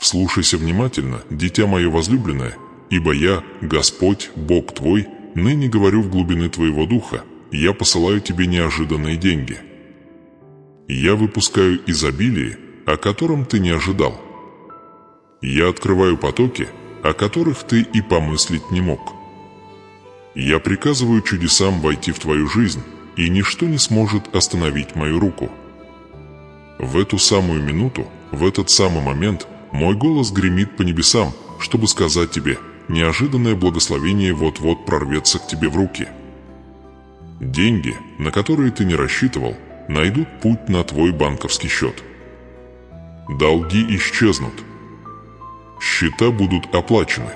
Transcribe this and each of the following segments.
Вслушайся внимательно, дитя мое возлюбленное, ибо я, Господь, Бог твой, ныне говорю в глубины твоего духа, я посылаю тебе неожиданные деньги. Я выпускаю изобилие, о котором ты не ожидал. Я открываю потоки, о которых ты и помыслить не мог. Я приказываю чудесам войти в твою жизнь, и ничто не сможет остановить мою руку. В эту самую минуту, в этот самый момент, мой голос гремит по небесам, чтобы сказать тебе, неожиданное благословение вот-вот прорвется к тебе в руки. Деньги, на которые ты не рассчитывал, найдут путь на твой банковский счет. Долги исчезнут. Счета будут оплачены.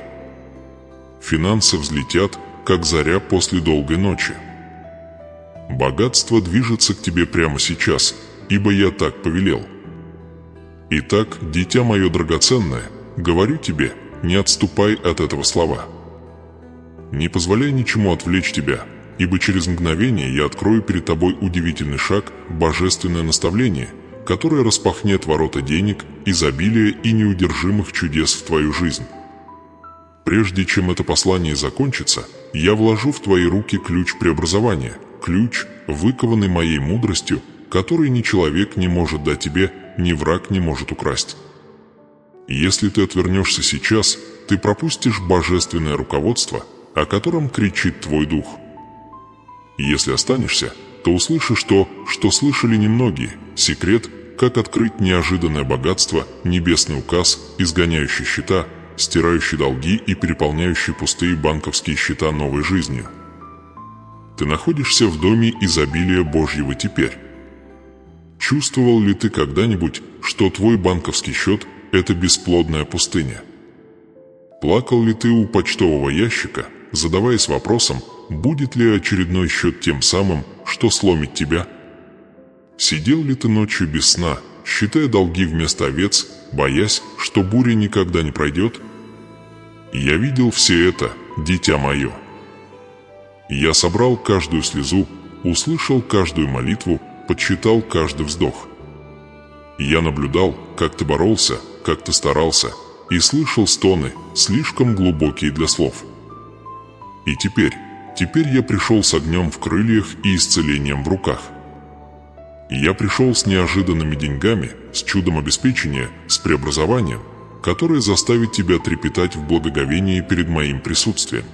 Финансы взлетят, как заря после долгой ночи. Богатство движется к тебе прямо сейчас, ибо я так повелел. Итак, дитя мое драгоценное, говорю тебе, не отступай от этого слова. Не позволяй ничему отвлечь тебя, ибо через мгновение я открою перед тобой удивительный шаг, божественное наставление, которое распахнет ворота денег, изобилия и неудержимых чудес в твою жизнь. Прежде чем это послание закончится, я вложу в твои руки ключ преобразования, ключ, выкованный моей мудростью, который ни человек не может дать тебе, ни враг не может украсть. Если ты отвернешься сейчас, ты пропустишь божественное руководство, о котором кричит твой дух. Если останешься, то услышишь то, что слышали немногие, секрет, как открыть неожиданное богатство, небесный указ, изгоняющий счета, стирающий долги и переполняющий пустые банковские счета новой жизнью. Ты находишься в доме изобилия Божьего теперь. Чувствовал ли ты когда-нибудь, что твой банковский счет – это бесплодная пустыня? Плакал ли ты у почтового ящика, задаваясь вопросом, будет ли очередной счет тем самым, что сломит тебя? Сидел ли ты ночью без сна, считая долги вместо овец, боясь, что буря никогда не пройдет? Я видел все это, дитя мое. Я собрал каждую слезу, услышал каждую молитву, подсчитал каждый вздох. Я наблюдал, как ты боролся, как ты старался, и слышал стоны, слишком глубокие для слов. И теперь я пришел с огнем в крыльях и исцелением в руках. Я пришел с неожиданными деньгами, с чудом обеспечения, с преобразованием, которое заставит тебя трепетать в благоговении перед моим присутствием.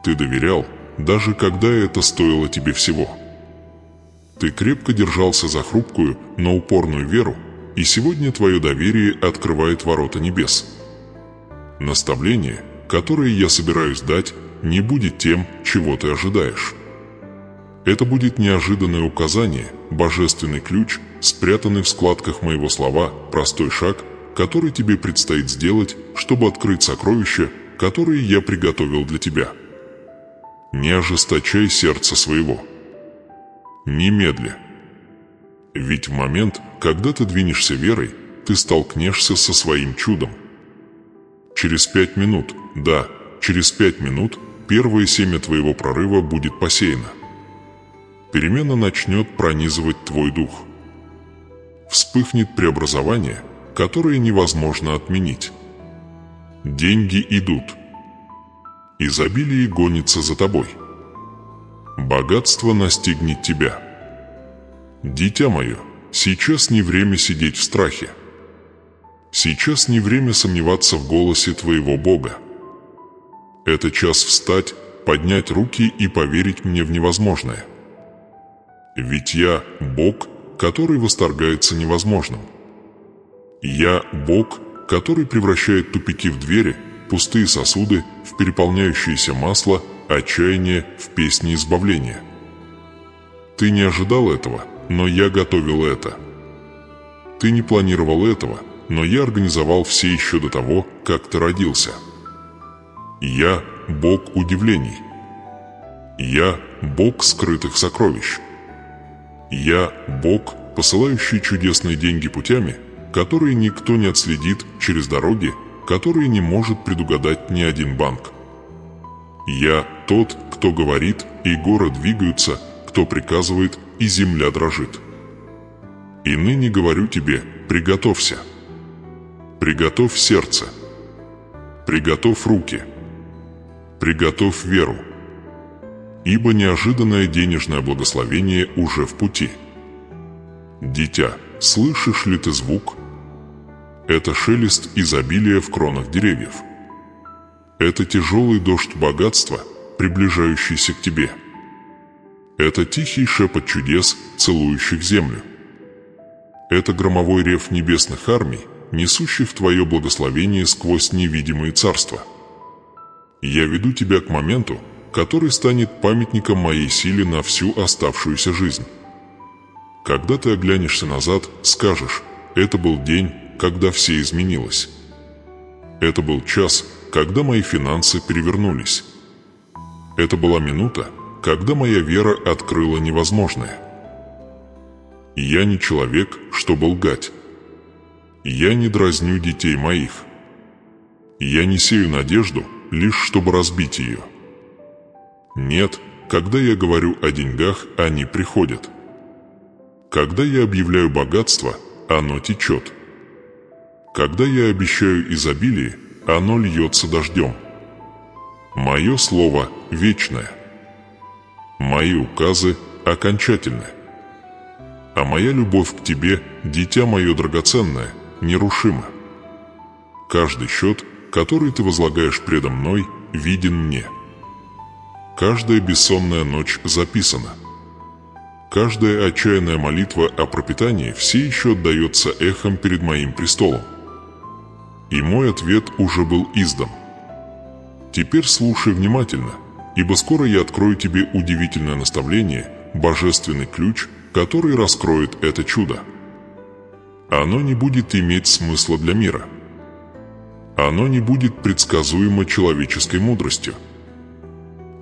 Ты доверял, даже когда это стоило тебе всего. Ты крепко держался за хрупкую, но упорную веру, и сегодня твое доверие открывает ворота небес. Наставление, которое я собираюсь дать, не будет тем, чего ты ожидаешь. Это будет неожиданное указание, божественный ключ, спрятанный в складках моего слова, простой шаг, который тебе предстоит сделать, чтобы открыть сокровища, которые я приготовил для тебя. Не ожесточай сердце своего. Немедли. Ведь в момент, когда ты двинешься верой, ты столкнешься со своим чудом. Через 5 минут, да, через 5 минут первое семя твоего прорыва будет посеяно. Перемена начнет пронизывать твой дух. Вспыхнет преобразование, которое невозможно отменить. Деньги идут. Изобилие гонится за тобой. Богатство настигнет тебя. Дитя мое, сейчас не время сидеть в страхе. Сейчас не время сомневаться в голосе твоего Бога. Это час встать, поднять руки и поверить мне в невозможное. Ведь я Бог, который восторгается невозможным. Я Бог, который превращает тупики в двери, пустые сосуды в переполняющееся масло, отчаяние в песни избавления. Ты не ожидал этого, но я готовил это. Ты не планировал этого, но я организовал все еще до того, как ты родился. Я Бог удивлений. Я Бог скрытых сокровищ. Я Бог, посылающий чудесные деньги путями, которые никто не отследит, через дороги, которые не может предугадать ни один банк. Я тот, кто говорит, и горы двигаются, кто приказывает, и земля дрожит. И ныне говорю тебе, приготовься. Приготовь сердце. Приготовь руки. Приготовь веру. Ибо неожиданное денежное благословение уже в пути. Дитя, слышишь ли ты звук? Это шелест изобилия в кронах деревьев. Это тяжелый дождь богатства, приближающийся к тебе. Это тихий шепот чудес, целующих землю. Это громовой рев небесных армий, несущих твое благословение сквозь невидимые царства. Я веду тебя к моменту, который станет памятником моей силе на всю оставшуюся жизнь. Когда ты оглянешься назад, скажешь: это был день, когда все изменилось. Это был час, когда мои финансы перевернулись. Это была минута, когда моя вера открыла невозможное. Я не человек, чтобы лгать. Я не дразню детей моих. Я не сею надежду, лишь чтобы разбить ее. Нет, когда я говорю о деньгах, они приходят. Когда я объявляю богатство, оно течет. Когда я обещаю изобилие, оно льется дождем. Мое слово вечное. Мои указы окончательны. А моя любовь к тебе, дитя мое драгоценное, нерушима. Каждый счет, который ты возлагаешь предо мной, виден мне. Каждая бессонная ночь записана. Каждая отчаянная молитва о пропитании все еще отдается эхом перед моим престолом. И мой ответ уже был издан. Теперь слушай внимательно, ибо скоро я открою тебе удивительное наставление, божественный ключ, который раскроет это чудо. Оно не будет иметь смысла для мира. Оно не будет предсказуемо человеческой мудростью.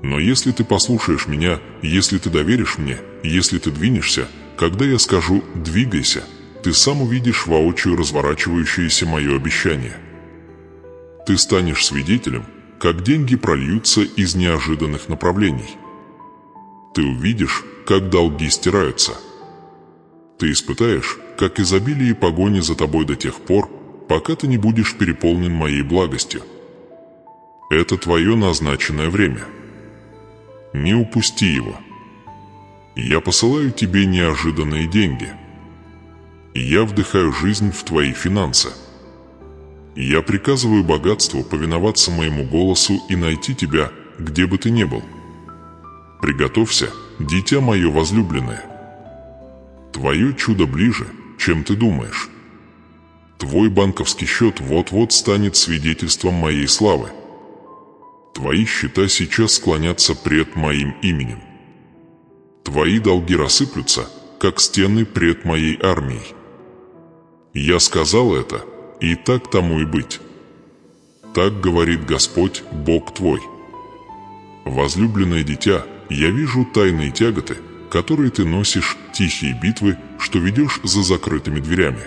Но если ты послушаешь меня, если ты доверишь мне, если ты двинешься, когда я скажу «двигайся», ты сам увидишь воочию разворачивающееся мое обещание. Ты станешь свидетелем, как деньги прольются из неожиданных направлений. Ты увидишь, как долги стираются. Ты испытаешь, как изобилие и погоня за тобой до тех пор, пока ты не будешь переполнен моей благостью. Это твое назначенное время. Не упусти его. Я посылаю тебе неожиданные деньги. Я вдыхаю жизнь в твои финансы. Я приказываю богатству повиноваться моему голосу и найти тебя, где бы ты ни был. Приготовься, дитя мое возлюбленное. Твое чудо ближе, чем ты думаешь. Твой банковский счет вот-вот станет свидетельством моей славы. Твои счета сейчас склонятся пред моим именем. Твои долги рассыплются, как стены пред моей армией. Я сказал это, и так тому и быть. Так говорит Господь, Бог твой. Возлюбленное дитя, я вижу тайные тяготы, которые ты носишь, тихие битвы, что ведешь за закрытыми дверями.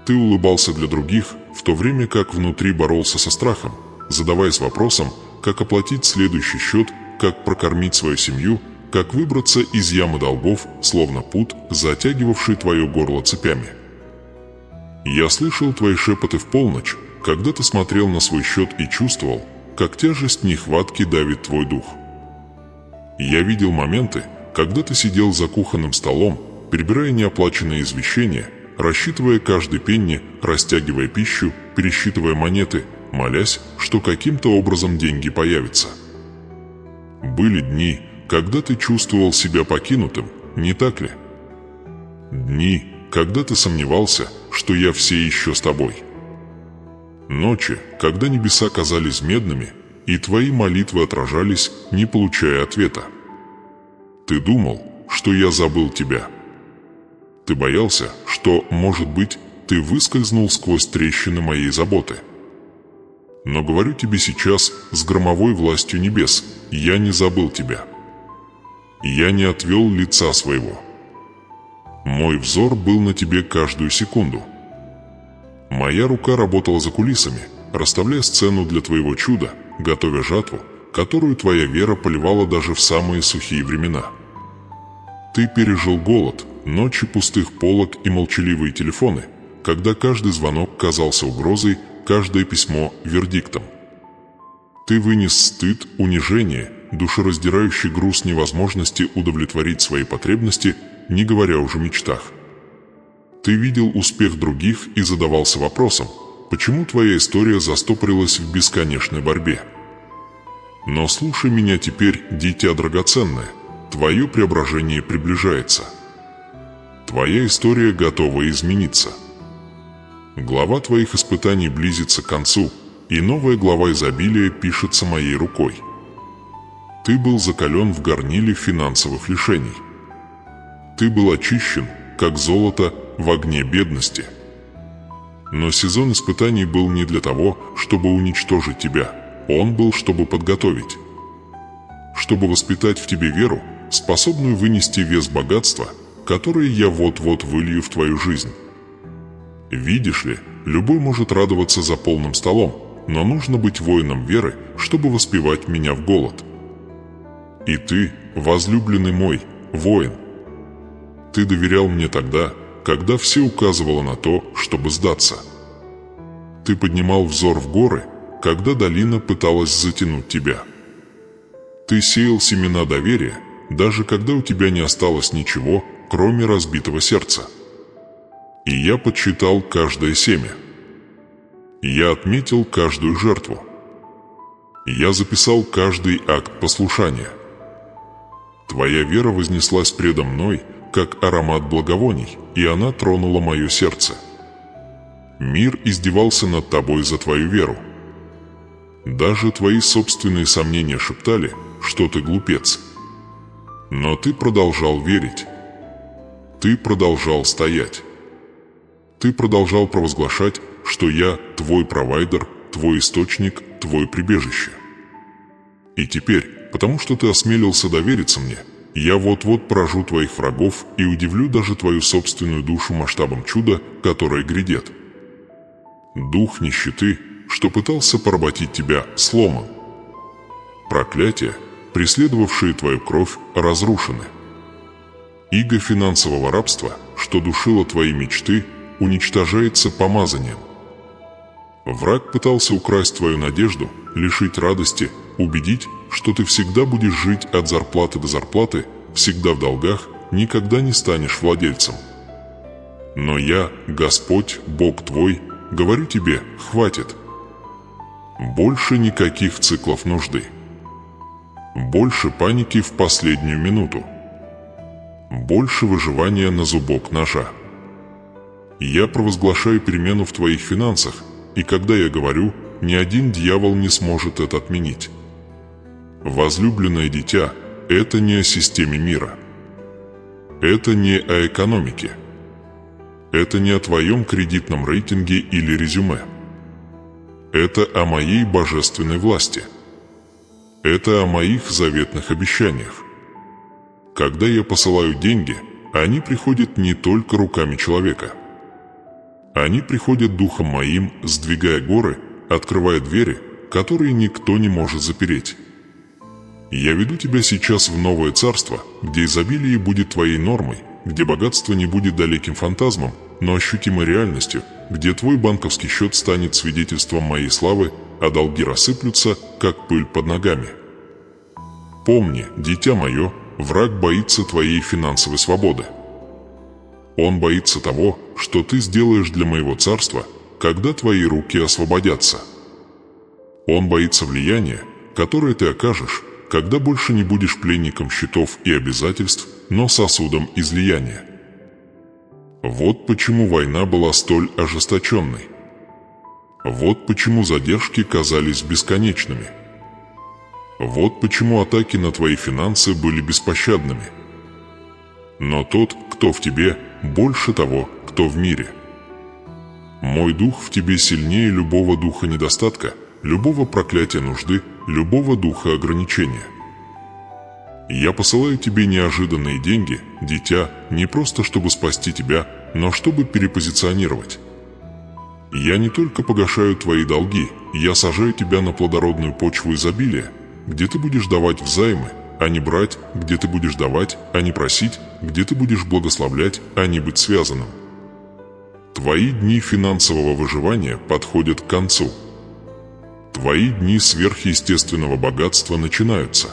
Ты улыбался для других, в то время как внутри боролся со страхом, задаваясь вопросом, как оплатить следующий счет, как прокормить свою семью, как выбраться из ямы долгов, словно пут, затягивавший твое горло цепями. Я слышал твои шепоты в полночь, когда ты смотрел на свой счет и чувствовал, как тяжесть нехватки давит твой дух. Я видел моменты, когда ты сидел за кухонным столом, перебирая неоплаченные извещения, рассчитывая каждый пенни, растягивая пищу, пересчитывая монеты, молясь, что каким-то образом деньги появятся. Были дни, когда ты чувствовал себя покинутым, не так ли? Дни, когда ты сомневался, что я все еще с тобой. Ночи, когда небеса казались медными, и твои молитвы отражались, не получая ответа. Ты думал, что я забыл тебя. Ты боялся, что, может быть, ты выскользнул сквозь трещины моей заботы. Но говорю тебе сейчас с громовой властью небес, я не забыл тебя. Я не отвел лица своего. Мой взор был на тебе каждую секунду. Моя рука работала за кулисами, расставляя сцену для твоего чуда, готовя жатву, которую твоя вера поливала даже в самые сухие времена. Ты пережил голод, ночи пустых полок и молчаливые телефоны, когда каждый звонок казался угрозой, каждое письмо – вердиктом. Ты вынес стыд, унижение, душераздирающий груз невозможности удовлетворить свои потребности, не говоря уже о мечтах. Ты видел успех других и задавался вопросом, почему твоя история застопорилась в бесконечной борьбе. Но слушай меня теперь, дитя драгоценное, твое преображение приближается. Твоя история готова измениться. Глава твоих испытаний близится к концу, и новая глава изобилия пишется моей рукой. Ты был закален в горниле финансовых лишений. Ты был очищен, как золото, в огне бедности. Но сезон испытаний был не для того, чтобы уничтожить тебя. Он был, чтобы подготовить. Чтобы воспитать в тебе веру, способную вынести вес богатства, которое я вот-вот вылью в твою жизнь. Видишь ли, любой может радоваться за полным столом, но нужно быть воином веры, чтобы воспевать меня в голод. И ты, возлюбленный мой, воин. Ты доверял мне тогда, когда все указывало на то, чтобы сдаться. Ты поднимал взор в горы, когда долина пыталась затянуть тебя. Ты сеял семена доверия, даже когда у тебя не осталось ничего, кроме разбитого сердца. И я подсчитал каждое семя. Я отметил каждую жертву. Я записал каждый акт послушания. Твоя вера вознеслась предо мной, как аромат благовоний, и она тронула мое сердце. Мир издевался над тобой за твою веру. Даже твои собственные сомнения шептали, что ты глупец. Но ты продолжал верить. Ты продолжал стоять. Ты продолжал провозглашать, что я твой провайдер, твой источник, твое прибежище. И теперь, потому что ты осмелился довериться мне, я вот-вот поражу твоих врагов и удивлю даже твою собственную душу масштабом чуда, которое грядет. Дух нищеты, что пытался поработить тебя, сломан. Проклятия, преследовавшие твою кровь, разрушены. Иго финансового рабства, что душило твои мечты, уничтожается помазанием. Враг пытался украсть твою надежду, лишить радости, убедить, что ты всегда будешь жить от зарплаты до зарплаты, всегда в долгах, никогда не станешь владельцем. Но я, Господь, Бог твой, говорю тебе, хватит. Больше никаких циклов нужды. Больше паники в последнюю минуту. Больше выживания на зубок ножа. Я провозглашаю перемену в твоих финансах, и когда я говорю, ни один дьявол не сможет это отменить. Возлюбленное дитя, это не о системе мира. Это не о экономике. Это не о твоем кредитном рейтинге или резюме. Это о моей божественной власти. Это о моих заветных обещаниях. Когда я посылаю деньги, они приходят не только руками человека. Они приходят духом моим, сдвигая горы, открывая двери, которые никто не может запереть. Я веду тебя сейчас в новое царство, где изобилие будет твоей нормой, где богатство не будет далеким фантазмом, но ощутимой реальностью, где твой банковский счет станет свидетельством моей славы, а долги рассыплются, как пыль под ногами. Помни, дитя мое, враг боится твоей финансовой свободы. Он боится того, что ты сделаешь для моего царства, когда твои руки освободятся. Он боится влияния, которое ты окажешь, когда больше не будешь пленником счетов и обязательств, но сосудом излияния. Вот почему война была столь ожесточенной. Вот почему задержки казались бесконечными. Вот почему атаки на твои финансы были беспощадными. Но тот, кто в тебе, больше того, кто в мире. Мой дух в тебе сильнее любого духа недостатка, любого проклятия нужды, любого духа ограничения. Я посылаю тебе неожиданные деньги, дитя, не просто чтобы спасти тебя, но чтобы перепозиционировать. Я не только погашаю твои долги, я сажаю тебя на плодородную почву изобилия, где ты будешь давать взаймы, а не брать, где ты будешь давать, а не просить, где ты будешь благословлять, а не быть связанным. Твои дни финансового выживания подходят к концу. Твои дни сверхъестественного богатства начинаются.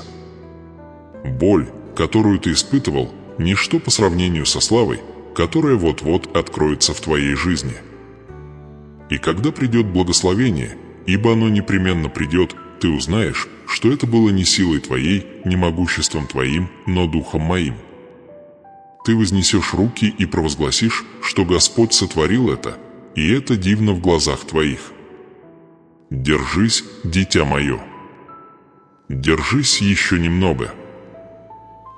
Боль, которую ты испытывал, ничто по сравнению со славой, которая вот-вот откроется в твоей жизни. И когда придет благословение, ибо оно непременно придет, ты узнаешь, что это было не силой твоей, не могуществом твоим, но духом моим. Ты вознесешь руки и провозгласишь, что Господь сотворил это, и это дивно в глазах твоих. Держись, дитя мое. Держись еще немного.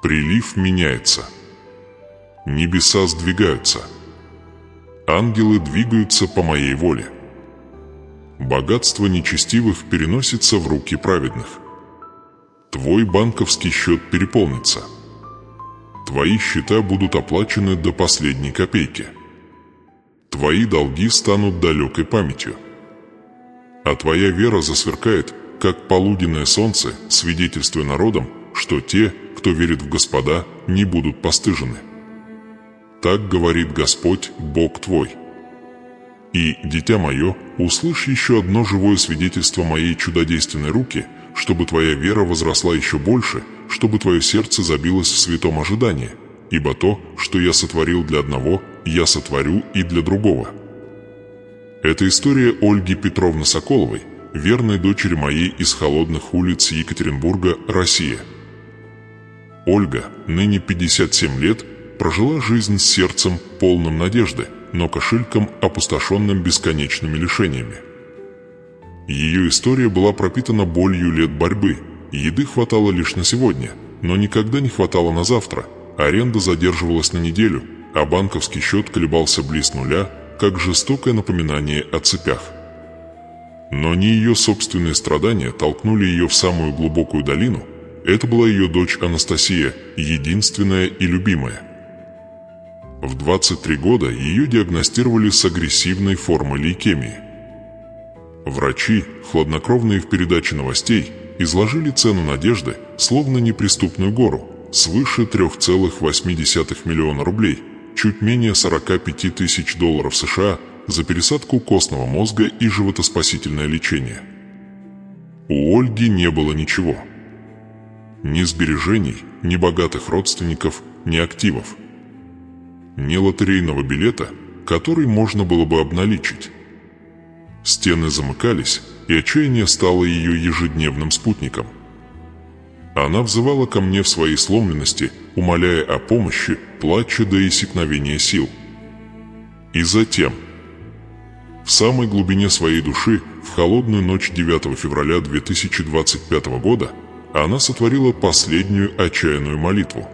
Прилив меняется. Небеса сдвигаются. Ангелы двигаются по моей воле. Богатство нечестивых переносится в руки праведных. Твой банковский счет переполнится. Твои счета будут оплачены до последней копейки. Твои долги станут далекой памятью. А твоя вера засверкает, как полуденное солнце, свидетельствуя народам, что те, кто верит в Господа, не будут постыжены. Так говорит Господь, Бог твой. И, дитя мое, услышь еще одно живое свидетельство моей чудодейственной руки, чтобы твоя вера возросла еще больше, чтобы твое сердце забилось в святом ожидании, ибо то, что я сотворил для одного, я сотворю и для другого. Это история Ольги Петровны Соколовой, верной дочери моей из холодных улиц Екатеринбурга, Россия. Ольга, ныне 57 лет, прожила жизнь с сердцем, полным надежды, но кошельком, опустошенным бесконечными лишениями. Ее история была пропитана болью лет борьбы. Еды хватало лишь на сегодня, но никогда не хватало на завтра. Аренда задерживалась на неделю, а банковский счет колебался близ нуля, как жестокое напоминание о цепях. Но не ее собственные страдания толкнули ее в самую глубокую долину. Это была ее дочь Анастасия, единственная и любимая. В 23 года ее диагностировали с агрессивной формой лейкемии. Врачи, хладнокровные в передаче новостей, изложили цену надежды, словно неприступную гору, свыше 3,8 миллиона рублей, чуть менее 45 тысяч долларов США за пересадку костного мозга и животоспасительное лечение. У Ольги не было ничего. Ни сбережений, ни богатых родственников, ни активов. Ни лотерейного билета, который можно было бы обналичить. Стены замыкались, и отчаяние стало ее ежедневным спутником. Она взывала ко мне в своей сломленности, умоляя о помощи, плача до иссякновения сил. И затем, в самой глубине своей души, в холодную ночь 9 февраля 2025 года, она сотворила последнюю отчаянную молитву.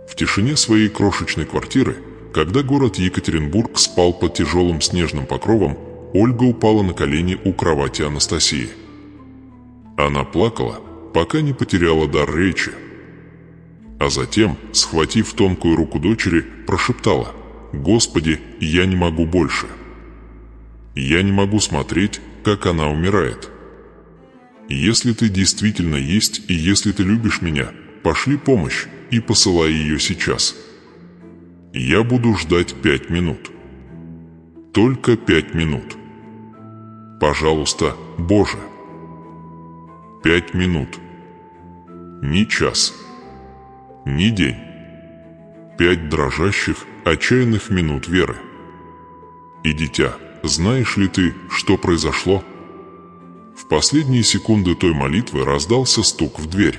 В тишине своей крошечной квартиры, когда город Екатеринбург спал под тяжелым снежным покровом, Ольга упала на колени у кровати Анастасии. Она плакала, пока не потеряла дар речи. А затем, схватив тонкую руку дочери, прошептала: «Господи, я не могу больше. Я не могу смотреть, как она умирает. Если ты действительно есть и если ты любишь меня, пошли помощь и посылай ее сейчас. Я буду ждать 5 минут. Только 5 минут. Пожалуйста, Боже. 5 минут. Ни час. Ни день. 5 дрожащих, отчаянных минут веры. И, дитя, знаешь ли ты, что произошло?» В последние секунды той молитвы раздался стук в дверь.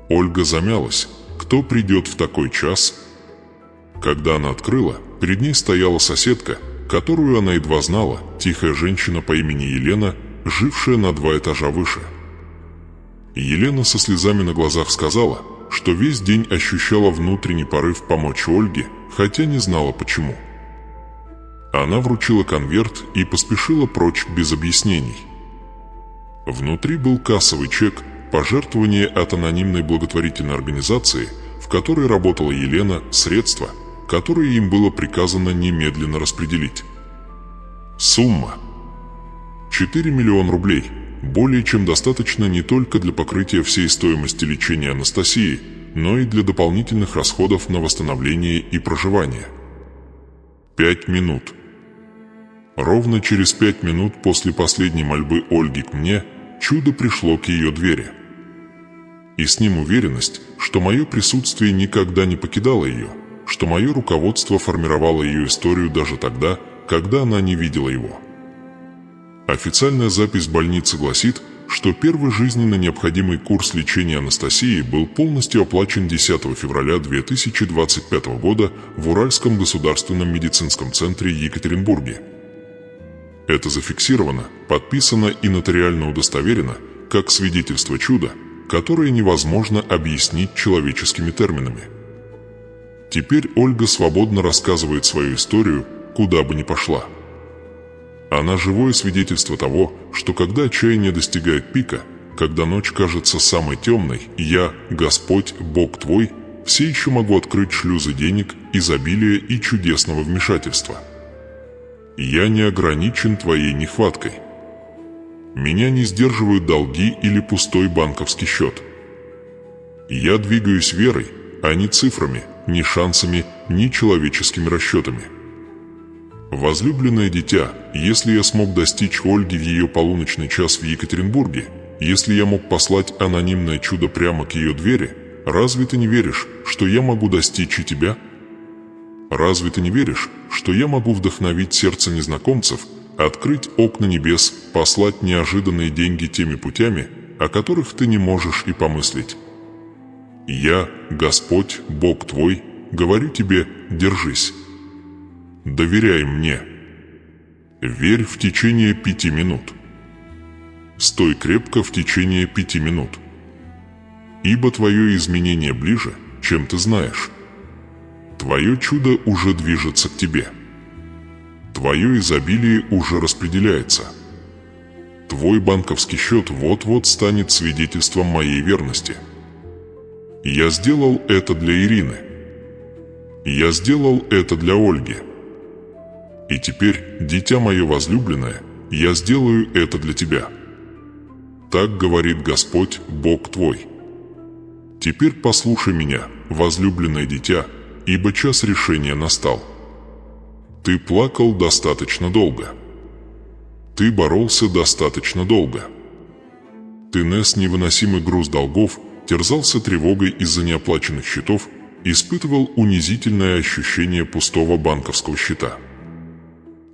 Ольга замялась. Кто придет в такой час? Когда она открыла, перед ней стояла соседка, которую она едва знала, тихая женщина по имени Елена, жившая на 2 этажа выше. Елена со слезами на глазах сказала, что весь день ощущала внутренний порыв помочь Ольге, хотя не знала почему. Она вручила конверт и поспешила прочь без объяснений. Внутри был кассовый чек, пожертвование от анонимной благотворительной организации, в которой работала Елена, средства, которые им было приказано немедленно распределить. Сумма: 4 миллиона рублей, более чем достаточно не только для покрытия всей стоимости лечения Анастасии, но и для дополнительных расходов на восстановление и проживание. 5 минут. Ровно через 5 минут после последней мольбы Ольги к мне чудо пришло к ее двери. И с ним уверенность, что мое присутствие никогда не покидало ее, что мое руководство формировало ее историю даже тогда, когда она не видела его. Официальная запись больницы гласит, что первый жизненно необходимый курс лечения Анастасии был полностью оплачен 10 февраля 2025 года в Уральском государственном медицинском центре Екатеринбурге. Это зафиксировано, подписано и нотариально удостоверено, как свидетельство чуда, которое невозможно объяснить человеческими терминами. Теперь Ольга свободно рассказывает свою историю, куда бы ни пошла. Она живое свидетельство того, что когда отчаяние достигает пика, когда ночь кажется самой темной, я, Господь, Бог твой, все еще могу открыть шлюзы денег, изобилия и чудесного вмешательства. Я не ограничен твоей нехваткой. Меня не сдерживают долги или пустой банковский счет. Я двигаюсь верой, а не цифрами, ни шансами, ни человеческими расчетами. Возлюбленное дитя, если я смог достичь Ольги в ее полуночный час в Екатеринбурге, если я мог послать анонимное чудо прямо к ее двери, разве ты не веришь, что я могу достичь и тебя? Разве ты не веришь, что я могу вдохновить сердце незнакомцев, открыть окна небес, послать неожиданные деньги теми путями, о которых ты не можешь и помыслить? Я, Господь, Бог твой, говорю тебе, держись. Доверяй мне. Верь в течение 5 минут. Стой крепко в течение 5 минут. Ибо твое изменение ближе, чем ты знаешь. Твое чудо уже движется к тебе. Твое изобилие уже распределяется. Твой банковский счет вот-вот станет свидетельством моей верности. Я сделал это для Ирины. Я сделал это для Ольги. И теперь, дитя мое возлюбленное, я сделаю это для тебя. Так говорит Господь, Бог твой. Теперь послушай меня, возлюбленное дитя, ибо час решения настал. Ты плакал достаточно долго. Ты боролся достаточно долго. Ты нес невыносимый груз долгов, терзался тревогой из-за неоплаченных счетов, испытывал унизительное ощущение пустого банковского счета.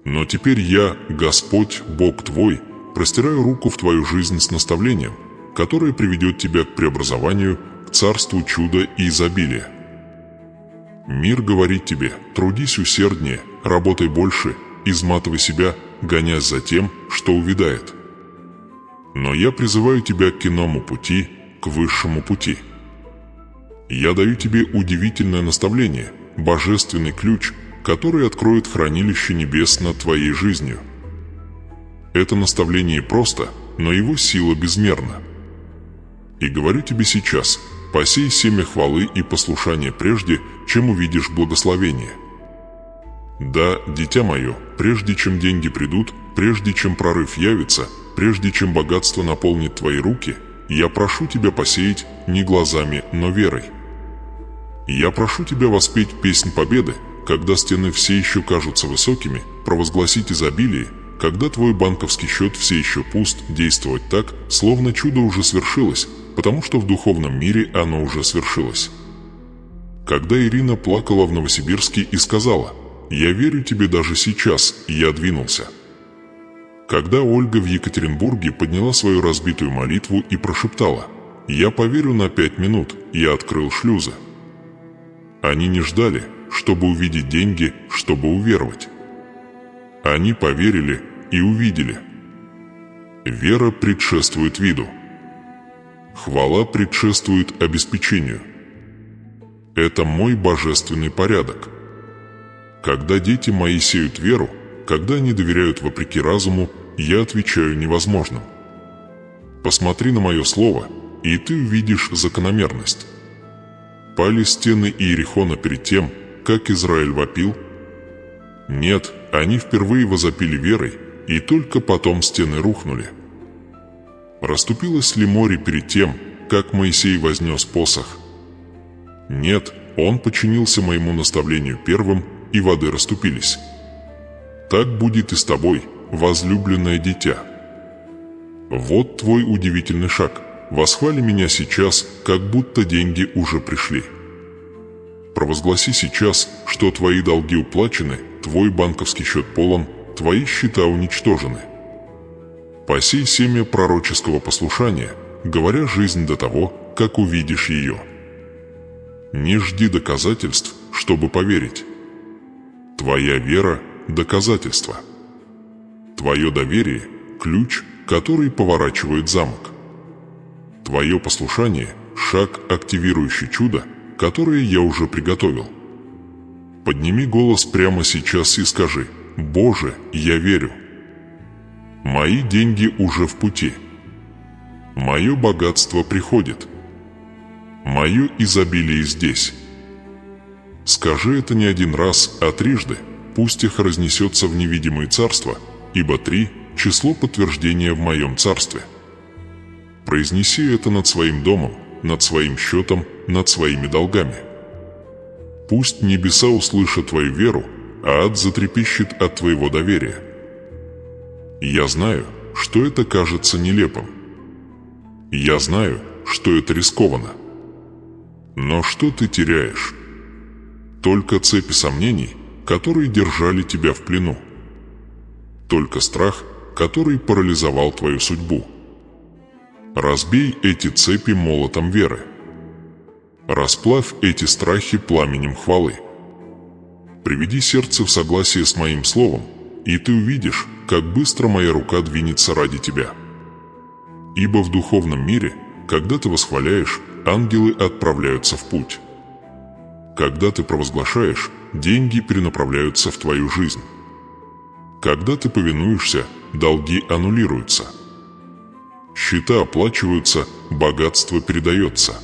Но теперь я, Господь, Бог твой, простираю руку в твою жизнь с наставлением, которое приведет тебя к преобразованию, к царству чуда и изобилия. Мир говорит тебе: трудись усерднее, работай больше, изматывай себя, гонясь за тем, что увядает. Но я призываю тебя к иному пути, к высшему пути. Я даю тебе удивительное наставление, божественный ключ, который откроет хранилище небес над твоей жизнью. Это наставление просто, но его сила безмерна. И говорю тебе сейчас: посей семя хвалы и послушания прежде, чем увидишь благословение. Да, дитя мое, прежде чем деньги придут, прежде чем прорыв явится, прежде чем богатство наполнит твои руки, я прошу тебя посеять не глазами, но верой. Я прошу тебя воспеть песнь победы, когда стены все еще кажутся высокими, провозгласить изобилие, когда твой банковский счет все еще пуст, действовать так, словно чудо уже свершилось, потому что в духовном мире оно уже свершилось. Когда Ирина плакала в Новосибирске и сказала: «Я верю тебе даже сейчас, я двинулся». Когда Ольга в Екатеринбурге подняла свою разбитую молитву и прошептала: «Я поверю на 5 минут, я открыл шлюзы». Они не ждали, чтобы увидеть деньги, чтобы уверовать. Они поверили и увидели. Вера предшествует виду. Хвала предшествует обеспечению. Это мой божественный порядок. Когда дети мои сеют веру, когда они доверяют вопреки разуму, я отвечаю невозможным. Посмотри на мое слово, и ты увидишь закономерность. Пали стены Иерихона перед тем, как Израиль вопил? Нет, они впервые возопили верой, и только потом стены рухнули. Расступилось ли море перед тем, как Моисей вознес посох? Нет, он подчинился моему наставлению первым, и воды расступились. Так будет и с тобой, возлюбленное дитя. Вот твой удивительный шаг. Восхвали меня сейчас, как будто деньги уже пришли. Провозгласи сейчас, что твои долги уплачены, твой банковский счет полон, твои счета уничтожены. Посей семя пророческого послушания, говоря жизнь до того, как увидишь ее. Не жди доказательств, чтобы поверить. Твоя вера – доказательство. Твое доверие – ключ, который поворачивает замок. Твое послушание – шаг, активирующий чудо, которое я уже приготовил. Подними голос прямо сейчас и скажи: «Боже, я верю. Мои деньги уже в пути. Мое богатство приходит. Мое изобилие здесь». Скажи это не один раз, а трижды, пусть их разнесется в невидимые царства, ибо 3 – число подтверждения в моем царстве. Произнеси это над своим домом, над своим счетом, над своими долгами. Пусть небеса услышат твою веру, а ад затрепещет от твоего доверия. Я знаю, что это кажется нелепым. Я знаю, что это рискованно. Но что ты теряешь? Только цепи сомнений, которые держали тебя в плену. Только страх, который парализовал твою судьбу. Разбей эти цепи молотом веры. Расплавь эти страхи пламенем хвалы. Приведи сердце в согласие с моим словом, и ты увидишь, как быстро моя рука двинется ради тебя. Ибо в духовном мире, когда ты восхваляешь, ангелы отправляются в путь. Когда ты провозглашаешь, деньги перенаправляются в твою жизнь. Когда ты повинуешься, долги аннулируются. Счета оплачиваются, богатство передается.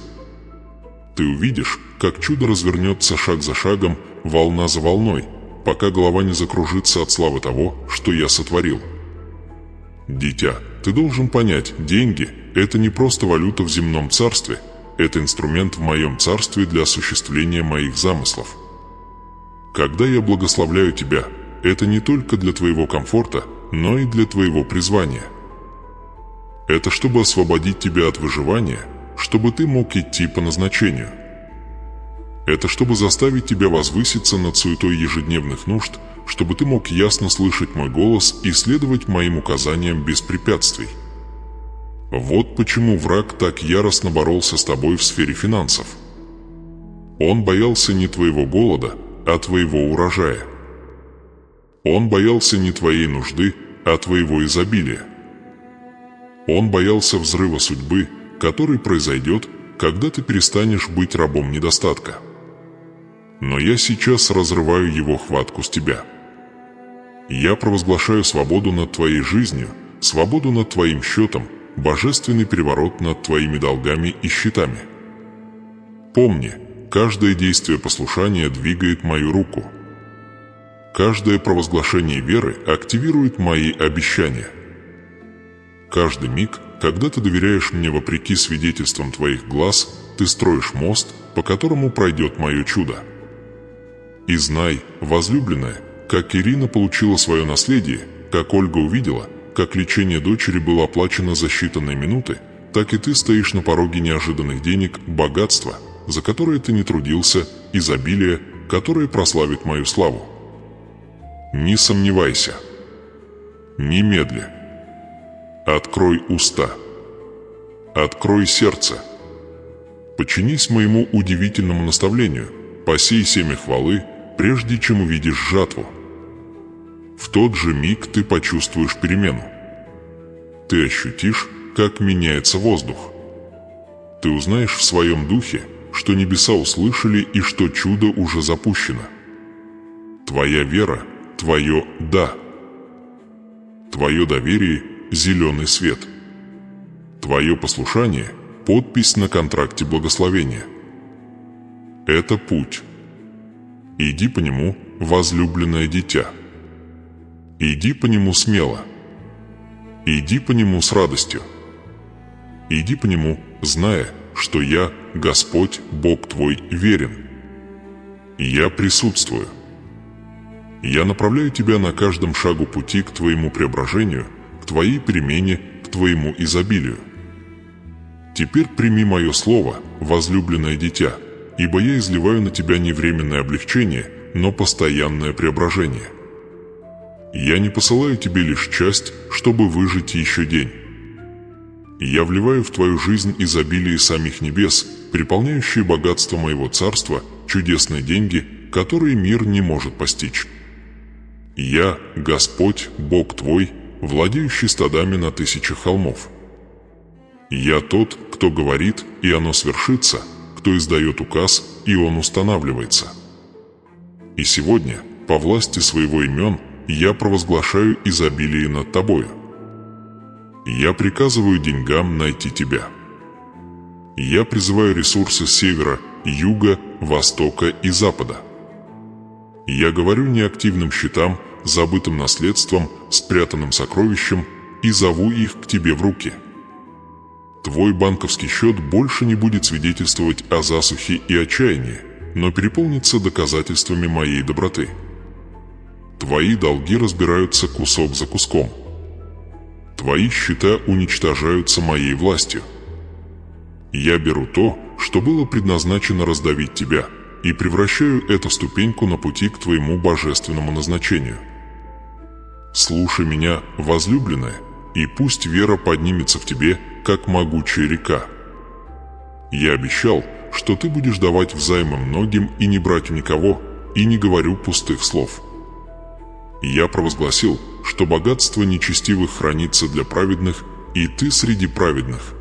Ты увидишь, как чудо развернется шаг за шагом, волна за волной, пока голова не закружится от славы того, что я сотворил. Дитя, ты должен понять, деньги – это не просто валюта в земном царстве, это инструмент в моем царстве для осуществления моих замыслов. Когда я благословляю тебя, это не только для твоего комфорта, но и для твоего призвания. Это чтобы освободить тебя от выживания, чтобы ты мог идти по назначению. Это чтобы заставить тебя возвыситься над суетой ежедневных нужд, чтобы ты мог ясно слышать мой голос и следовать моим указаниям без препятствий. Вот почему враг так яростно боролся с тобой в сфере финансов. Он боялся не твоего голода, а твоего урожая. Он боялся не твоей нужды, а твоего изобилия. Он боялся взрыва судьбы, который произойдет, когда ты перестанешь быть рабом недостатка. Но я сейчас разрываю его хватку с тебя. Я провозглашаю свободу над твоей жизнью, свободу над твоим счетом, божественный переворот над твоими долгами и счетами. Помни, каждое действие послушания двигает мою руку. Каждое провозглашение веры активирует мои обещания. Каждый миг, когда ты доверяешь мне вопреки свидетельствам твоих глаз, ты строишь мост, по которому пройдет мое чудо. И знай, возлюбленная, как Ирина получила свое наследие, как Ольга увидела, как лечение дочери было оплачено за считанные минуты, так и ты стоишь на пороге неожиданных денег, богатства, за которое ты не трудился, изобилия, которое прославит мою славу. Не сомневайся. Немедли. Открой уста. Открой сердце. Подчинись моему удивительному наставлению, посей семя хвалы, прежде чем увидишь жатву. В тот же миг ты почувствуешь перемену. Ты ощутишь, как меняется воздух. Ты узнаешь в своем духе, что небеса услышали и что чудо уже запущено. Твоя вера – твое «да». Твое доверие – зеленый свет. Твое послушание – подпись на контракте благословения. Это путь. Иди по нему, возлюбленное дитя. Иди по нему смело. Иди по нему с радостью. Иди по нему, зная, что я, Господь, Бог твой, верен. Я присутствую. Я направляю тебя на каждом шагу пути к твоему преображению, к твоей перемене, к твоему изобилию. Теперь прими мое слово, возлюбленное дитя, ибо я изливаю на тебя не временное облегчение, но постоянное преображение. Я не посылаю тебе лишь часть, чтобы выжить еще день. Я вливаю в твою жизнь изобилие самих небес, переполняющие богатство моего царства, чудесные деньги, которые мир не может постичь. Я, Господь, Бог твой, владеющий стадами на 1000 холмов. Я тот, кто говорит, и оно свершится, кто издает указ, и он устанавливается. И сегодня, по власти своего имен, я провозглашаю изобилие над тобою. Я приказываю деньгам найти тебя. Я призываю ресурсы севера, юга, востока и запада. Я говорю неактивным счетам, забытым наследством, спрятанным сокровищем, и зову их к тебе в руки. Твой банковский счет больше не будет свидетельствовать о засухе и отчаянии, но переполнится доказательствами моей доброты. Твои долги разбираются кусок за куском. Твои счета уничтожаются моей властью. Я беру то, что было предназначено раздавить тебя, и превращаю это в ступеньку на пути к твоему божественному назначению. Слушай меня, возлюбленная, и пусть вера поднимется в тебе, как могучая река. Я обещал, что ты будешь давать взаймы многим и не брать у никого, и не говорю пустых слов. Я провозгласил, что богатство нечестивых хранится для праведных, и ты среди праведных.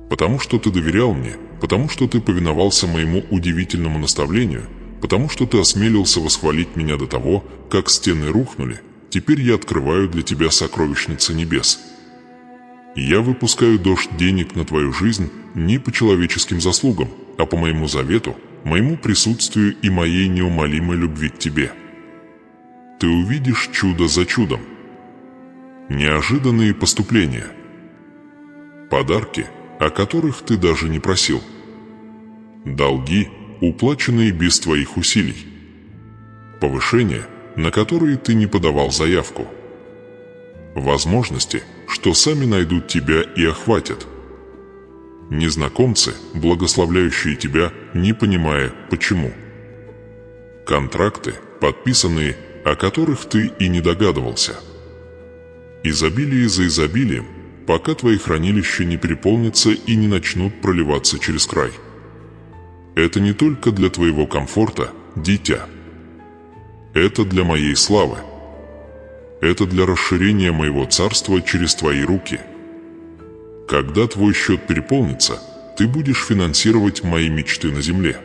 Потому что ты доверял мне, потому что ты повиновался моему удивительному наставлению, потому что ты осмелился восхвалить меня до того, как стены рухнули, теперь я открываю для тебя сокровищницы небес. Я выпускаю дождь денег на твою жизнь не по человеческим заслугам, а по моему завету, моему присутствию и моей неумолимой любви к тебе. Ты увидишь чудо за чудом. Неожиданные поступления. Подарки, о которых ты даже не просил. Долги, уплаченные без твоих усилий. Повышения, на которые ты не подавал заявку. Возможности, что сами найдут тебя и охватят. Незнакомцы, благословляющие тебя, не понимая, почему. Контракты, подписанные, о которых ты и не догадывался. Изобилие за изобилием, пока твои хранилища не переполнятся и не начнут проливаться через край. Это не только для твоего комфорта, дитя. Это для моей славы. Это для расширения моего царства через твои руки. Когда твой счет переполнится, ты будешь финансировать мои мечты на земле.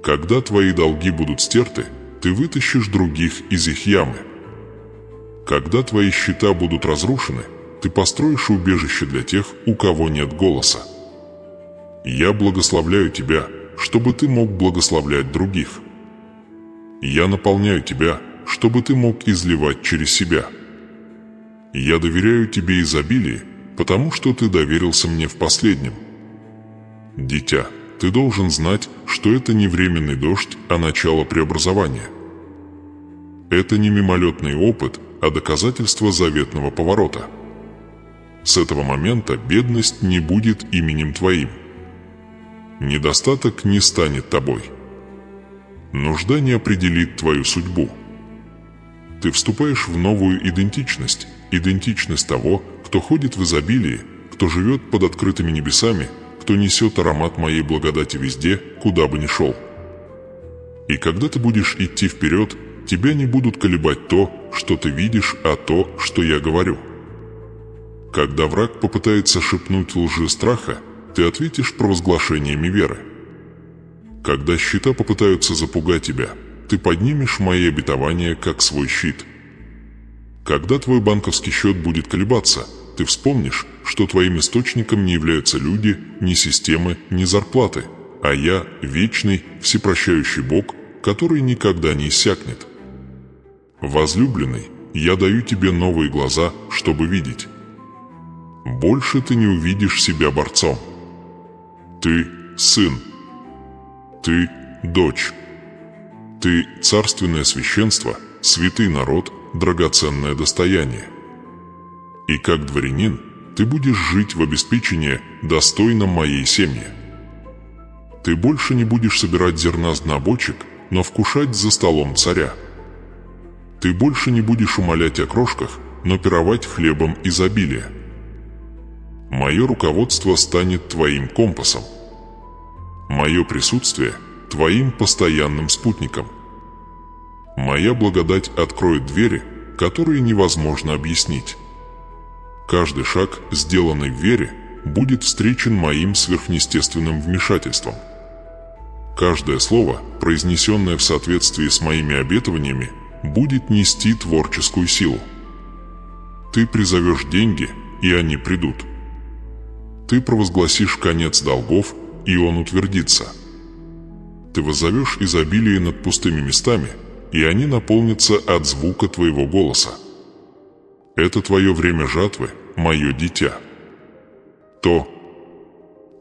Когда твои долги будут стерты, ты вытащишь других из их ямы. Когда твои счета будут разрушены, ты построишь убежище для тех, у кого нет голоса. Я благословляю тебя, чтобы ты мог благословлять других. Я наполняю тебя, чтобы ты мог изливать через себя. Я доверяю тебе изобилие, потому что ты доверился мне в последнем. Дитя, ты должен знать, что это не временный дождь, а начало преобразования. Это не мимолетный опыт, а доказательство заветного поворота. С этого момента бедность не будет именем твоим. Недостаток не станет тобой. Нужда не определит твою судьбу. Ты вступаешь в новую идентичность, идентичность того, кто ходит в изобилии, кто живет под открытыми небесами, кто несет аромат моей благодати везде, куда бы ни шел. И когда ты будешь идти вперед, тебя не будут колебать то, что ты видишь, а то, что я говорю. Когда враг попытается шепнуть лжи страха, ты ответишь провозглашениями веры. Когда щита попытаются запугать тебя, ты поднимешь мои обетования как свой щит. Когда твой банковский счет будет колебаться, ты вспомнишь, что твоим источником не являются люди, ни системы, ни зарплаты, а я – вечный, всепрощающий Бог, который никогда не иссякнет. Возлюбленный, я даю тебе новые глаза, чтобы видеть. Больше ты не увидишь себя борцом. Ты – сын. Ты – дочь. Ты – царственное священство, святый народ, драгоценное достояние. И как дворянин ты будешь жить в обеспечении, достойном моей семьи. Ты больше не будешь собирать зерна с дна бочек, но вкушать за столом царя. Ты больше не будешь умолять о крошках, но пировать хлебом изобилия. Мое руководство станет твоим компасом. Мое присутствие – твоим постоянным спутником. Моя благодать откроет двери, которые невозможно объяснить. Каждый шаг, сделанный в вере, будет встречен моим сверхъестественным вмешательством. Каждое слово, произнесенное в соответствии с моими обетованиями, будет нести творческую силу. Ты призовешь деньги, и они придут. Ты провозгласишь конец долгов, и он утвердится. Ты воззовешь изобилие над пустыми местами, и они наполнятся от звука твоего голоса. Это твое время жатвы, мое дитя. То,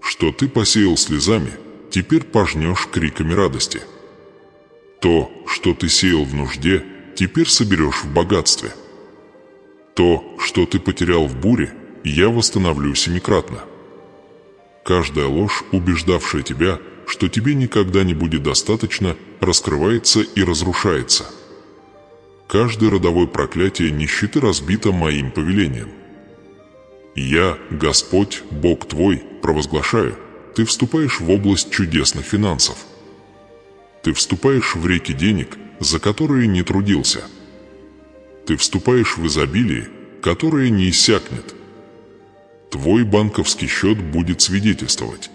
что ты посеял слезами, теперь пожнешь криками радости. То, что ты сеял в нужде, теперь соберешь в богатстве. То, что ты потерял в буре, я восстановлю семикратно. Каждая ложь, убеждавшая тебя, что тебе никогда не будет достаточно, раскрывается и разрушается. Каждое родовое проклятие нищеты разбито моим повелением. Я, Господь, Бог твой, провозглашаю, ты вступаешь в область чудесных финансов. Ты вступаешь в реки денег, за которые не трудился. Ты вступаешь в изобилие, которое не иссякнет. Твой банковский счет будет свидетельствовать.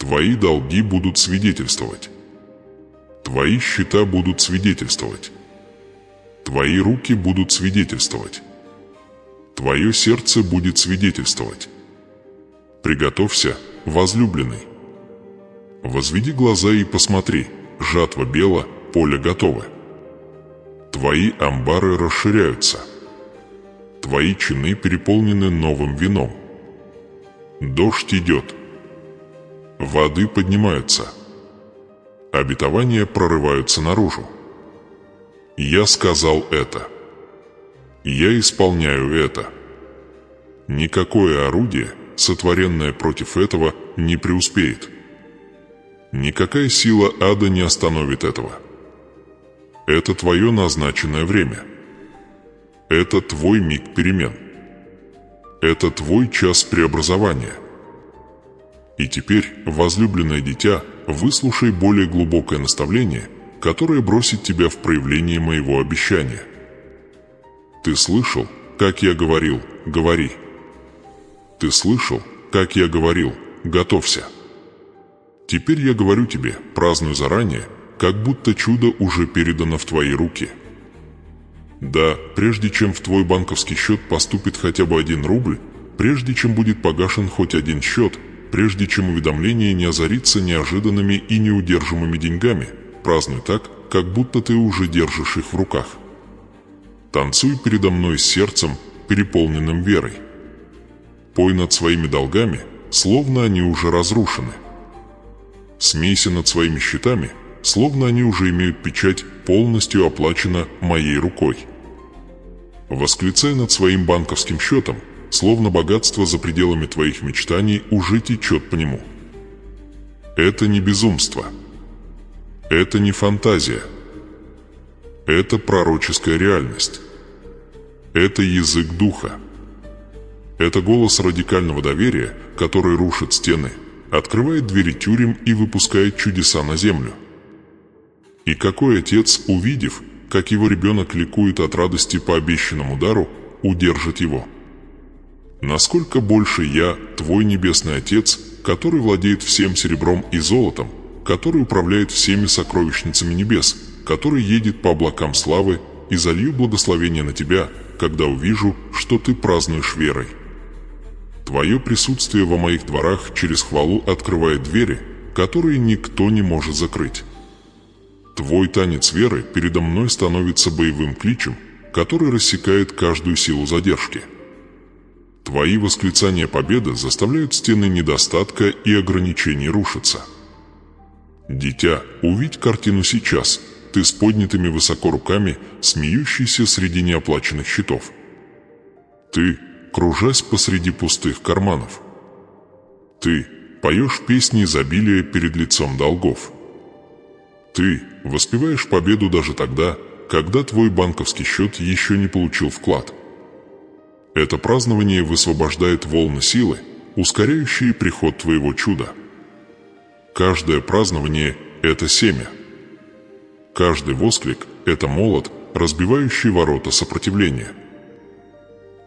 Твои долги будут свидетельствовать. Твои счета будут свидетельствовать. Твои руки будут свидетельствовать. Твое сердце будет свидетельствовать. Приготовься, возлюбленный. Возведи глаза и посмотри, жатва бела, поле готово. Твои амбары расширяются. Твои чины переполнены новым вином. Дождь идет. Воды поднимаются. Обетования прорываются наружу. Я сказал это. Я исполняю это. Никакое орудие, сотворенное против этого, не преуспеет. Никакая сила ада не остановит этого. Это твое назначенное время. Это твой миг перемен. Это твой час преобразования. И теперь, возлюбленное дитя, выслушай более глубокое наставление, которое бросит тебя в проявление моего обещания. Ты слышал, как я говорил, говори. Ты слышал, как я говорил, готовься. Теперь я говорю тебе, празднуй заранее, как будто чудо уже передано в твои руки. Да, прежде чем в твой банковский счет поступит хотя бы 1 рубль, прежде чем будет погашен хоть 1 счет, прежде чем уведомление не озарится неожиданными и неудержимыми деньгами, празднуй так, как будто ты уже держишь их в руках. Танцуй передо мной с сердцем, переполненным верой. Пой над своими долгами, словно они уже разрушены. Смейся над своими счетами, словно они уже имеют печать «полностью оплачена моей рукой». Восклицай над своим банковским счетом, словно богатство за пределами твоих мечтаний уже течет по нему. Это не безумство. Это не фантазия. Это пророческая реальность. Это язык духа. Это голос радикального доверия, который рушит стены, открывает двери тюрем и выпускает чудеса на землю. И какой отец, увидев, как его ребенок ликует от радости по обещанному дару, удержит его? Насколько больше я, твой небесный Отец, который владеет всем серебром и золотом, который управляет всеми сокровищницами небес, который едет по облакам славы, и залью благословение на тебя, когда увижу, что ты празднуешь верой. Твое присутствие во моих дворах через хвалу открывает двери, которые никто не может закрыть. Твой танец веры передо мной становится боевым кличем, который рассекает каждую силу задержки. Твои восклицания победы заставляют стены недостатка и ограничений рушиться. Дитя, увидь картину сейчас, ты с поднятыми высоко руками, смеющийся среди неоплаченных счетов. Ты, кружась посреди пустых карманов. Ты поешь песни изобилия перед лицом долгов. Ты воспеваешь победу даже тогда, когда твой банковский счет еще не получил вклад. Это празднование высвобождает волны силы, ускоряющие приход твоего чуда. Каждое празднование – это семя. Каждый восклик – это молот, разбивающий ворота сопротивления.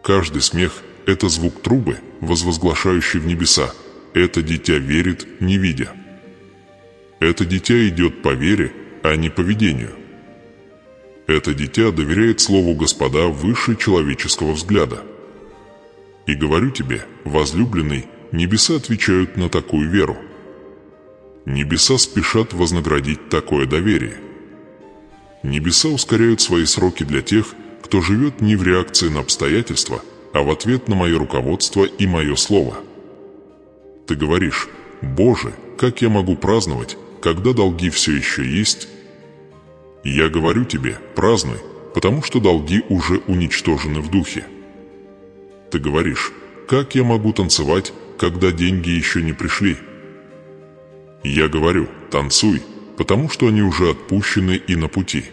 Каждый смех – это звук трубы, возвозглашающий в небеса. Это дитя верит, не видя. Это дитя идет по вере, а не по видению. Это дитя доверяет слову Господа выше человеческого взгляда. И говорю тебе, возлюбленный, небеса отвечают на такую веру. Небеса спешат вознаградить такое доверие. Небеса ускоряют свои сроки для тех, кто живет не в реакции на обстоятельства, а в ответ на мое руководство и мое слово. Ты говоришь: «Боже, как я могу праздновать, когда долги все еще есть?» Я говорю тебе: празднуй, потому что долги уже уничтожены в духе. Ты говоришь: «Как я могу танцевать, когда деньги еще не пришли?» Я говорю: танцуй, потому что они уже отпущены и на пути.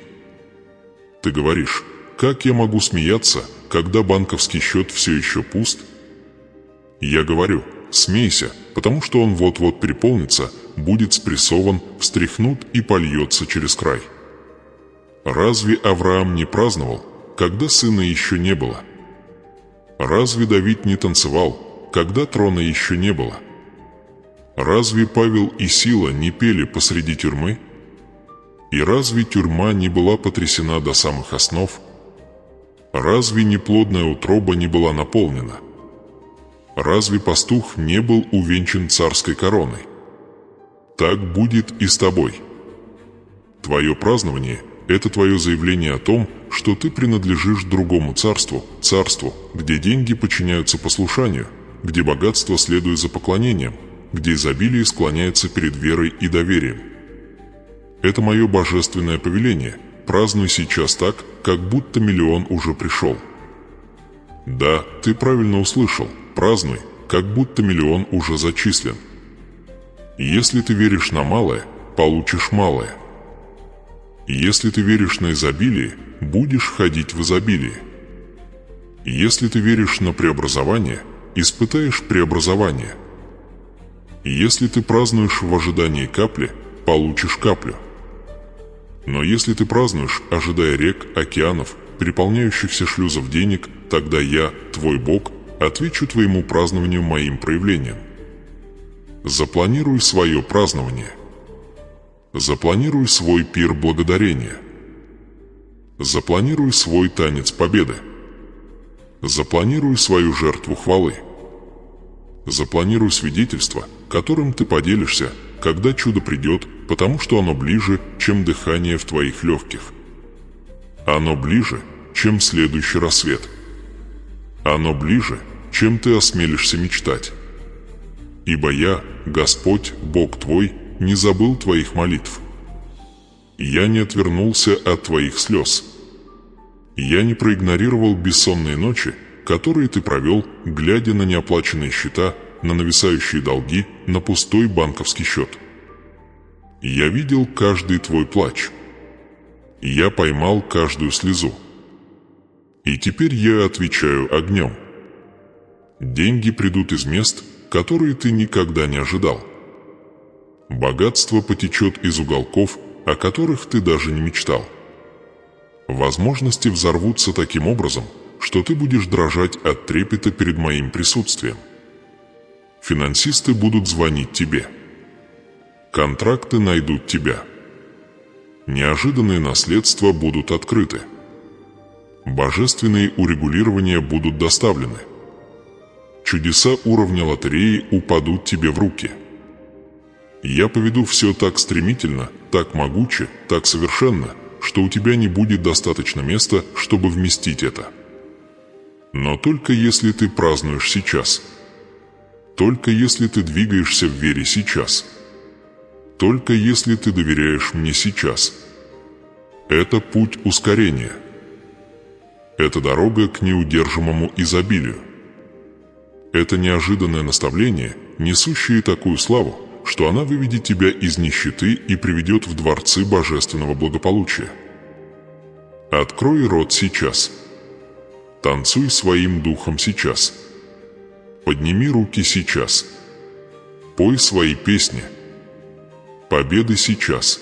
Ты говоришь: «Как я могу смеяться, когда банковский счет все еще пуст?» Я говорю: смейся, потому что он вот-вот переполнится, будет спрессован, встряхнут и польется через край. Разве Авраам не праздновал, когда сына еще не было? Разве Давид не танцевал, когда трона еще не было? Разве Павел и Сила не пели посреди тюрьмы? И разве тюрьма не была потрясена до самых основ? Разве неплодная утроба не была наполнена? Разве пастух не был увенчан царской короной? Так будет и с тобой. Твое празднование – это твое заявление о том, что ты принадлежишь другому царству, царству, где деньги подчиняются послушанию, где богатство следует за поклонением, где изобилие склоняется перед верой и доверием. Это мое божественное повеление. Празднуй сейчас так, как будто миллион уже пришел. Да, ты правильно услышал. Празднуй, как будто миллион уже зачислен. Если ты веришь на малое, получишь малое. Если ты веришь на изобилие, будешь ходить в изобилии. Если ты веришь на преобразование, испытаешь преобразование. Если ты празднуешь в ожидании капли, получишь каплю. Но если ты празднуешь, ожидая рек, океанов, переполняющихся шлюзов денег, тогда я, твой Бог, отвечу твоему празднованию моим проявлением. Запланируй свое празднование. Запланируй свой пир благодарения. Запланируй свой танец победы. Запланируй свою жертву хвалы. Запланируй свидетельство, которым ты поделишься, когда чудо придет, потому что оно ближе, чем дыхание в твоих легких. Оно ближе, чем следующий рассвет. Оно ближе, чем ты осмелишься мечтать. Ибо я, Господь, Бог твой, не забыл твоих молитв. Я не отвернулся от твоих слез. Я не проигнорировал бессонные ночи, которые ты провел, глядя на неоплаченные счета, на нависающие долги, на пустой банковский счет. Я видел каждый твой плач. Я поймал каждую слезу. И теперь я отвечаю огнем. Деньги придут из мест, которые ты никогда не ожидал. Богатство потечет из уголков, о которых ты даже не мечтал. Возможности взорвутся таким образом, что ты будешь дрожать от трепета перед моим присутствием. Финансисты будут звонить тебе. Контракты найдут тебя. Неожиданные наследства будут открыты. Божественные урегулирования будут доставлены. Чудеса уровня лотереи упадут тебе в руки. Я поведу все так стремительно, так могуче, так совершенно, что у тебя не будет достаточно места, чтобы вместить это. Но только если ты празднуешь сейчас. Только если ты двигаешься в вере сейчас. Только если ты доверяешь мне сейчас. Это путь ускорения. Это дорога к неудержимому изобилию. Это неожиданное наставление, несущее такую славу, что она выведет тебя из нищеты и приведет в дворцы божественного благополучия. Открой рот сейчас. Танцуй своим духом сейчас. Подними руки сейчас. Пой свои песни. Победы сейчас.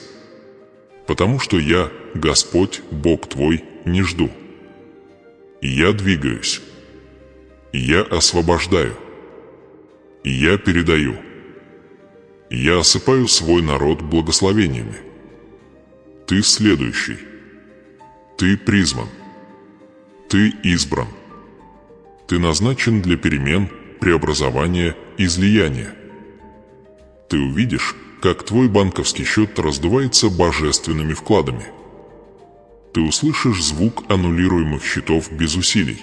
Потому что я, Господь, Бог твой, не жду. Я двигаюсь. Я освобождаю. Я передаю. Я осыпаю свой народ благословениями. Ты следующий. Ты призван. Ты избран. Ты назначен для перемен, преобразования, излияния. Ты увидишь, как твой банковский счет раздувается божественными вкладами. Ты услышишь звук аннулируемых счетов без усилий.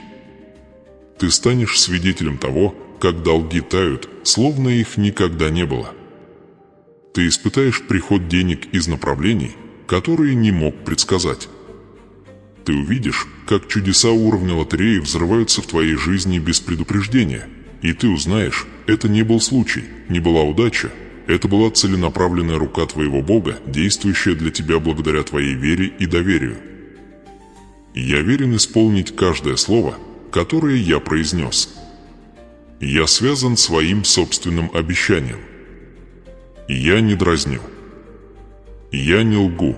Ты станешь свидетелем того, как долги тают, словно их никогда не было. Ты испытаешь приход денег из направлений, которые не мог предсказать. Ты увидишь, как чудеса уровня лотереи взрываются в твоей жизни без предупреждения, и ты узнаешь, это не был случай, не была удача, это была целенаправленная рука твоего Бога, действующая для тебя благодаря твоей вере и доверию. Я верен исполнить каждое слово, которое я произнес. Я связан своим собственным обещанием. Я не дразню. Я не лгу.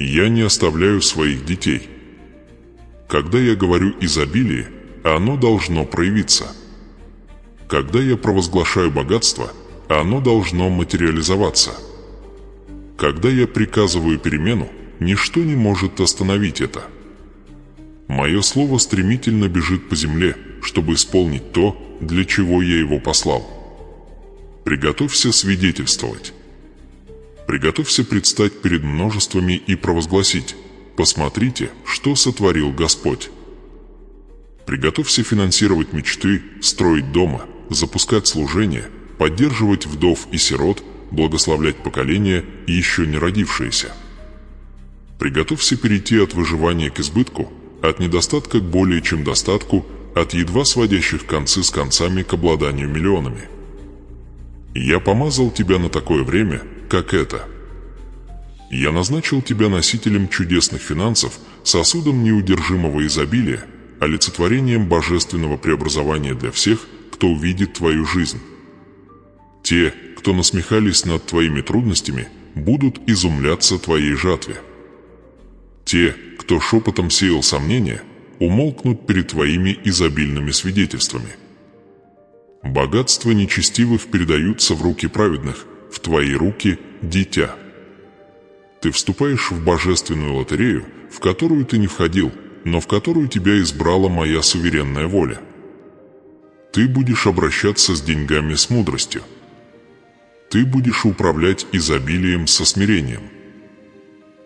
Я не оставляю своих детей. Когда я говорю изобилие, оно должно проявиться. Когда я провозглашаю богатство, оно должно материализоваться. Когда я приказываю перемену, ничто не может остановить это. Мое слово стремительно бежит по земле, чтобы исполнить то, для чего я его послал. Приготовься свидетельствовать. Приготовься предстать перед множествами и провозгласить: «Посмотрите, что сотворил Господь». Приготовься финансировать мечты, строить дома, запускать служение, поддерживать вдов и сирот, благословлять поколения, еще не родившиеся. Приготовься перейти от выживания к избытку, от недостатка к более чем достатку, от едва сводящих концы с концами к обладанию миллионами. Я помазал тебя на такое время, как это. Я назначил тебя носителем чудесных финансов, сосудом неудержимого изобилия, олицетворением божественного преобразования для всех, кто увидит твою жизнь. Те, кто насмехались над твоими трудностями, будут изумляться твоей жатве. Те, кто шепотом сеял сомнения, умолкнут перед твоими изобильными свидетельствами. Богатства нечестивых передаются в руки праведных, в твои руки – дитя. Ты вступаешь в божественную лотерею, в которую ты не входил, но в которую тебя избрала моя суверенная воля. Ты будешь обращаться с деньгами с мудростью. Ты будешь управлять изобилием со смирением.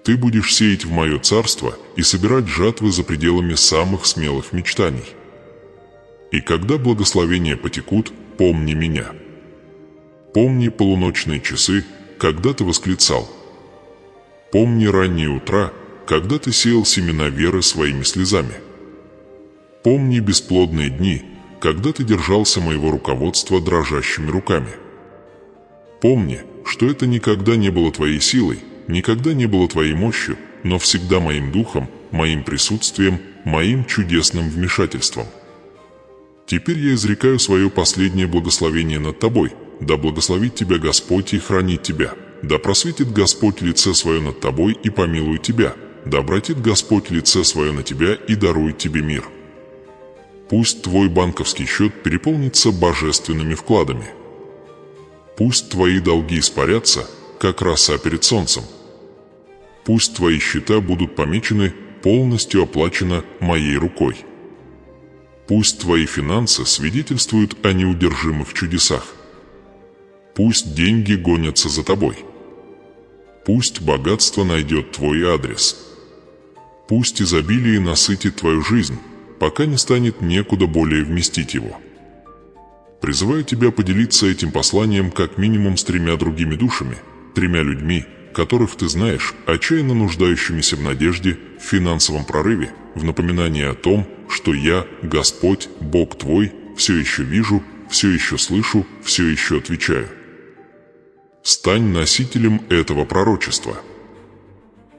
Ты будешь сеять в мое царство и собирать жатвы за пределами самых смелых мечтаний. И когда благословения потекут, помни меня. Помни полуночные часы, когда ты восклицал. Помни ранние утра, когда ты сеял семена веры своими слезами. Помни бесплодные дни, когда ты держался моего руководства дрожащими руками. Помни, что это никогда не было твоей силой, никогда не было твоей мощью, но всегда моим духом, моим присутствием, моим чудесным вмешательством. Теперь я изрекаю свое последнее благословение над тобой, да благословит тебя Господь и хранит тебя, да просветит Господь лице свое над тобой и помилует тебя, да обратит Господь лице свое на тебя и дарует тебе мир. Пусть твой банковский счет переполнится божественными вкладами. Пусть твои долги испарятся, как роса перед солнцем. Пусть твои счета будут помечены, полностью оплачено моей рукой. Пусть твои финансы свидетельствуют о неудержимых чудесах. Пусть деньги гонятся за тобой. Пусть богатство найдет твой адрес. Пусть изобилие насытит твою жизнь, пока не станет некуда более вместить его. Призываю тебя поделиться этим посланием как минимум с 3 другими душами, 3 людьми, которых ты знаешь, отчаянно нуждающимися в надежде, в финансовом прорыве, в напоминании о том, что я, Господь, Бог твой, все еще вижу, все еще слышу, все еще отвечаю. Стань носителем этого пророчества.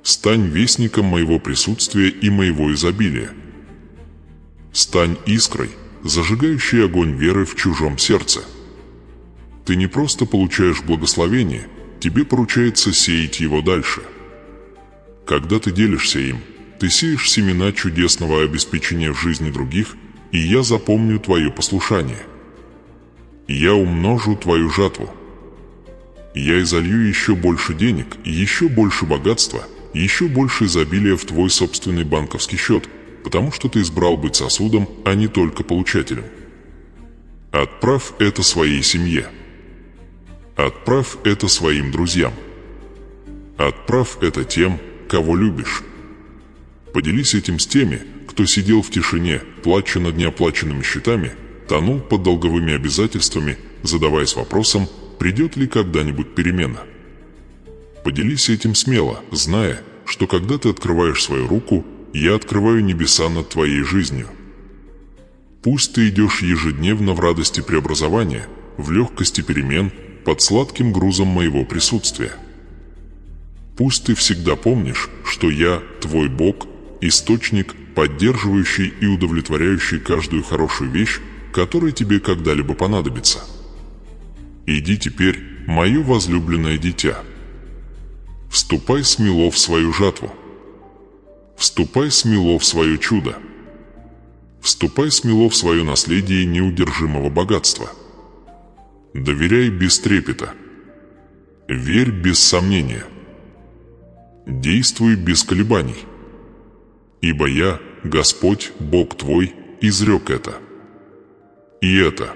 Стань вестником моего присутствия и моего изобилия. Стань искрой, зажигающей огонь веры в чужом сердце. Ты не просто получаешь благословение, тебе поручается сеять его дальше. Когда ты делишься им, ты сеешь семена чудесного обеспечения в жизни других, и я запомню твое послушание. Я умножу твою жатву. Я изолью еще больше денег, еще больше богатства, еще больше изобилия в твой собственный банковский счет, потому что ты избрал быть сосудом, а не только получателем. Отправь это своей семье. Отправь это своим друзьям. Отправь это тем, кого любишь. Поделись этим с теми, кто сидел в тишине, плача над неоплаченными счетами, тонул под долговыми обязательствами, задаваясь вопросом, придет ли когда-нибудь перемена. Поделись этим смело, зная, что когда ты открываешь свою руку, я открываю небеса над твоей жизнью. Пусть ты идешь ежедневно в радости преобразования, в легкости перемен, под сладким грузом моего присутствия. Пусть ты всегда помнишь, что я, твой Бог, источник, поддерживающий и удовлетворяющий каждую хорошую вещь, которая тебе когда-либо понадобится. Иди теперь, мое возлюбленное дитя. Вступай смело в свою жатву. Вступай смело в свое чудо. Вступай смело в свое наследие неудержимого богатства. Доверяй без трепета. Верь без сомнения. Действуй без колебаний. Ибо я, Господь, Бог твой, изрек это. И это